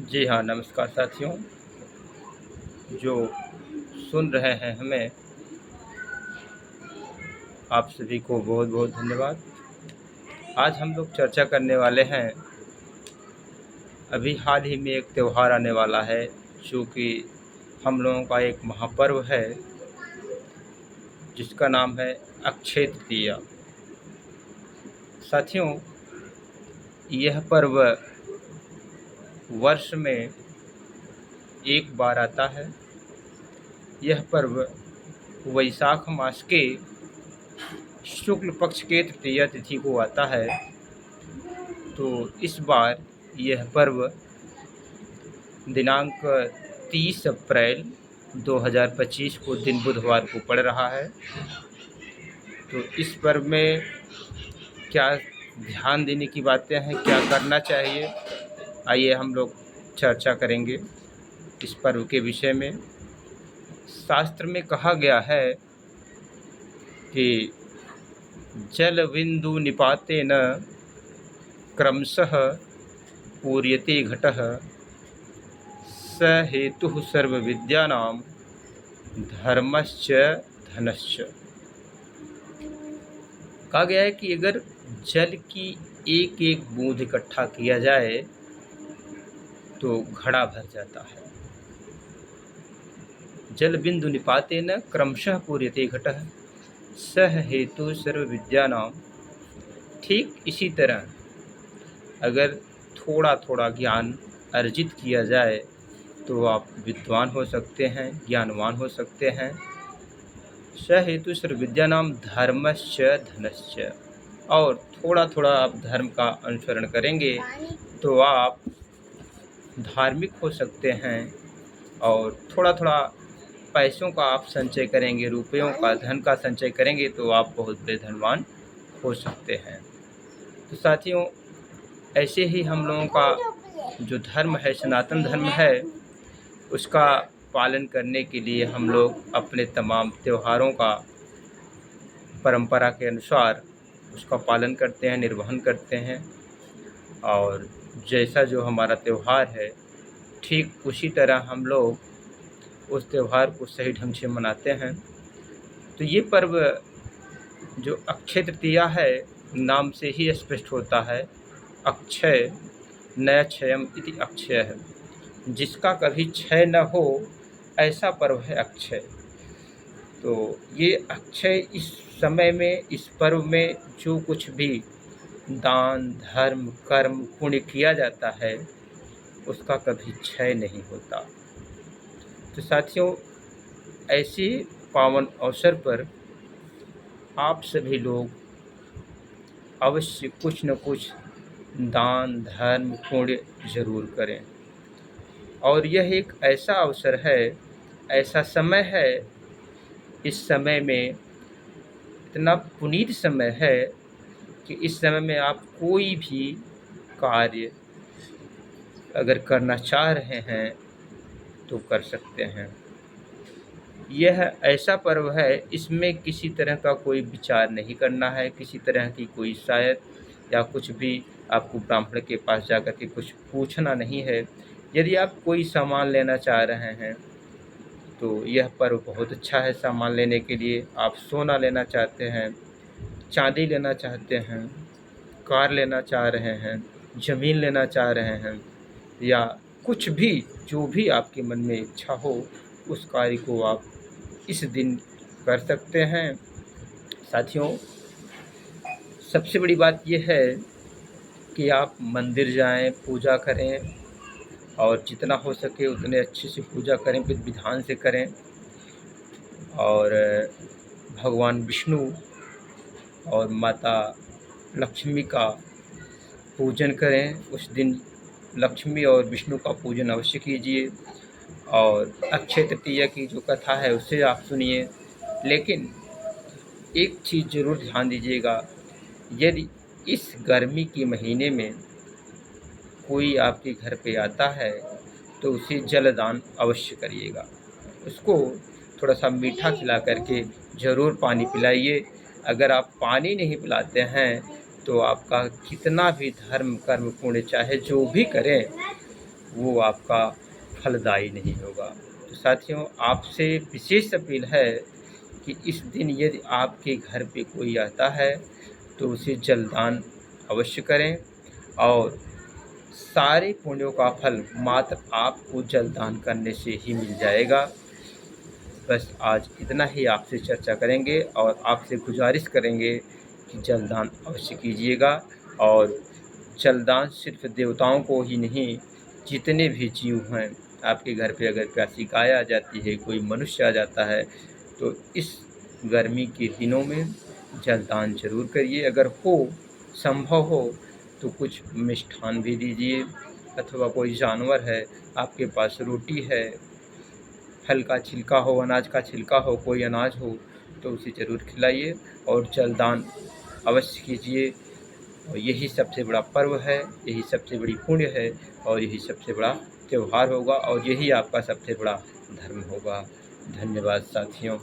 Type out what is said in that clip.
जी हाँ, नमस्कार साथियों, जो सुन रहे हैं हमें, आप सभी को बहुत-बहुत धन्यवाद। आज हम लोग चर्चा करने वाले हैं, अभी हाल ही में एक त्यौहार आने वाला है, जो कि हम लोगों का एक महापर्व है, जिसका नाम है अक्षय तृतीया। साथियों, यह पर्व वर्ष में एक बार आता है। यह पर्व वैशाख मास के शुक्ल पक्ष के तृतीया तिथि को आता है। तो इस बार यह पर्व दिनांक 30 अप्रैल 2025 को दिन बुधवार को पड़ रहा है। तो इस पर्व में क्या ध्यान देने की बातें हैं, क्या करना चाहिए, आइए हम लोग चर्चा करेंगे इस पर्व के विषय में। शास्त्र में कहा गया है कि जल बिंदु निपातेन क्रमशः पूर्यते घटः स हेतुः सर्व विद्यानां धर्मश्च धनश्च। कहा गया है कि अगर जल की एक एक बूंद इकट्ठा किया जाए तो घड़ा भर जाता है। जल बिंदु निपातेन क्रमशः पूर्यते घटः स हेतु सर्व विद्यानां। ठीक इसी तरह अगर थोड़ा थोड़ा ज्ञान अर्जित किया जाए तो आप विद्वान हो सकते हैं, ज्ञानवान हो सकते हैं। स हेतु सर्व विद्यानां धर्मश्च धनश्च। और थोड़ा थोड़ा आप धर्म का अनुसरण करेंगे तो आप धार्मिक हो सकते हैं, और थोड़ा थोड़ा पैसों का आप संचय करेंगे, रुपयों का, धन का संचय करेंगे तो आप बहुत बड़े धनवान हो सकते हैं। तो साथियों, ऐसे ही हम लोगों का जो धर्म है, सनातन धर्म है, उसका पालन करने के लिए हम लोग अपने तमाम त्योहारों का परंपरा के अनुसार उसका पालन करते हैं, निर्वहन करते हैं। और जैसा जो हमारा त्यौहार है, ठीक उसी तरह हम लोग उस त्यौहार को सही ढंग से मनाते हैं। तो ये पर्व जो अक्षय तृतीया है, नाम से ही स्पष्ट होता है, अक्षय न क्षयम इति अक्षय है। जिसका कभी क्षय न हो, ऐसा पर्व है अक्षय। तो ये अक्षय इस समय में, इस पर्व में जो कुछ भी दान, धर्म, कर्म, पुण्य किया जाता है, उसका कभी क्षय नहीं होता। तो साथियों, ऐसे पावन अवसर पर आप सभी लोग अवश्य कुछ न कुछ दान, धर्म, पुण्य जरूर करें। और यह एक ऐसा अवसर है, ऐसा समय है, इस समय में इतना पुनीत समय है कि इस समय में आप कोई भी कार्य अगर करना चाह रहे हैं तो कर सकते हैं। यह ऐसा पर्व है, इसमें किसी तरह का कोई विचार नहीं करना है, किसी तरह की कोई शायद या कुछ भी आपको ब्राह्मण के पास जाकर के कुछ पूछना नहीं है। यदि आप कोई सामान लेना चाह रहे हैं तो यह पर्व बहुत अच्छा है सामान लेने के लिए। आप सोना लेना चाहते हैं, चांदी लेना चाहते हैं, कार लेना चाह रहे हैं, ज़मीन लेना चाह रहे हैं, या कुछ भी, जो भी आपके मन में इच्छा हो, उस कार्य को आप इस दिन कर सकते हैं। साथियों, सबसे बड़ी बात यह है कि आप मंदिर जाएं, पूजा करें, और जितना हो सके उतने अच्छे से पूजा करें, विधि विधान से करें। और भगवान विष्णु और माता लक्ष्मी का पूजन करें। उस दिन लक्ष्मी और विष्णु का पूजन अवश्य कीजिए। और अक्षय तृतीया की जो कथा है उसे आप सुनिए। लेकिन एक चीज़ ज़रूर ध्यान दीजिएगा, यदि इस गर्मी के महीने में कोई आपके घर पे आता है तो उसे जलदान अवश्य करिएगा। उसको थोड़ा सा मीठा खिला करके ज़रूर पानी पिलाइए। अगर आप पानी नहीं पिलाते हैं तो आपका कितना भी धर्म, कर्म, पुण्य चाहे जो भी करें, वो आपका फलदायी नहीं होगा। तो साथियों, आपसे विशेष अपील है कि इस दिन यदि आपके घर पे कोई आता है तो उसे जलदान अवश्य करें, और सारे पुण्यों का फल मात्र आपको जलदान करने से ही मिल जाएगा। बस आज इतना ही आपसे चर्चा करेंगे और आपसे गुजारिश करेंगे कि जलदान अवश्य कीजिएगा। और जलदान सिर्फ देवताओं को ही नहीं, जितने भी जीव हैं, आपके घर पे अगर प्यासी गाय आ जाती है, कोई मनुष्य आ जाता है, तो इस गर्मी के दिनों में जलदान जरूर करिए। अगर हो संभव हो तो कुछ मिष्ठान भी दीजिए, अथवा कोई जानवर है आपके पास, रोटी है, फल का छिलका हो, अनाज का छिलका हो, कोई अनाज हो तो उसे ज़रूर खिलाइए और जलदान अवश्य कीजिए। और यही सबसे बड़ा पर्व है, यही सबसे बड़ी पुण्य है, और यही सबसे बड़ा त्यौहार होगा, और यही आपका सबसे बड़ा धर्म होगा। धन्यवाद साथियों।